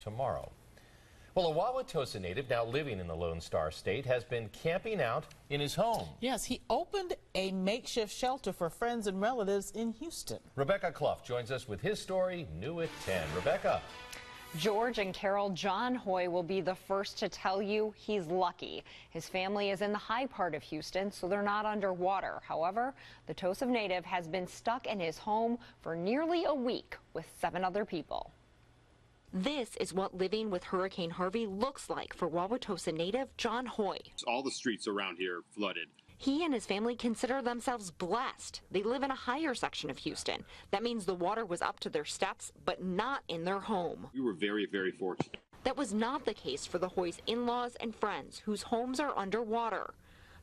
tomorrow. Well, a Wauwatosa native now living in the Lone Star State has been camping out in his home. Yes, he opened a makeshift shelter for friends and relatives in Houston. Rebecca Clough joins us with his story, new at 10. Rebecca. George and Carol, John Hoy will be the first to tell you he's lucky. His family is in the high part of Houston, so they're not underwater. However, the Tosa native has been stuck in his home for nearly a week with 7 other people. This is what living with Hurricane Harvey looks like for Wauwatosa native John Hoy. All the streets around here flooded. He and his family consider themselves blessed. They live in a higher section of Houston. That means the water was up to their steps, but not in their home. We were very, very fortunate. That was not the case for the Hoys' in-laws and friends whose homes are underwater.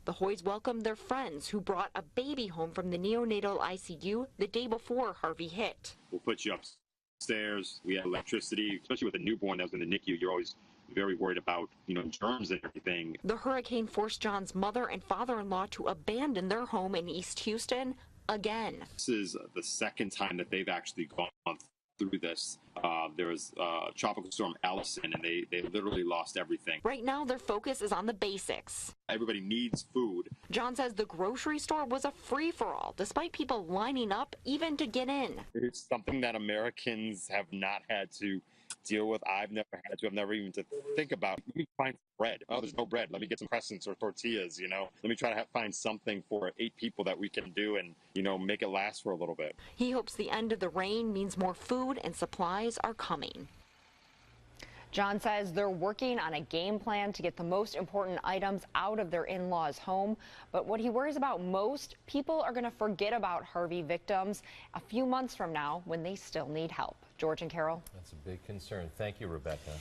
The Hoys welcomed their friends who brought a baby home from the neonatal ICU the day before Harvey hit. We'll put you upstairs. We had electricity, especially with a newborn that was in the NICU. You're always very worried about, germs and everything. The hurricane forced John's mother and father-in-law to abandon their home in East Houston again. This is the second time that they've actually gone through this. There was Tropical Storm Allison, and they literally lost everything. Right now, their focus is on the basics. Everybody needs food. John says the grocery store was a free-for-all, despite people lining up even to get in. It's something that Americans have not had to deal with. I've never had to. I've never even to think about. Let me find bread. Oh, there's no bread. Let me get some crescents or tortillas, Let me try to find something for 8 people that we can do and, make it last for a little bit. He hopes the end of the rain means more food and supplies are coming. John says they're working on a game plan to get the most important items out of their in-laws' home. But what he worries about most, people are going to forget about Harvey victims a few months from now when they still need help. George and Carol. That's a big concern. Thank you, Rebecca.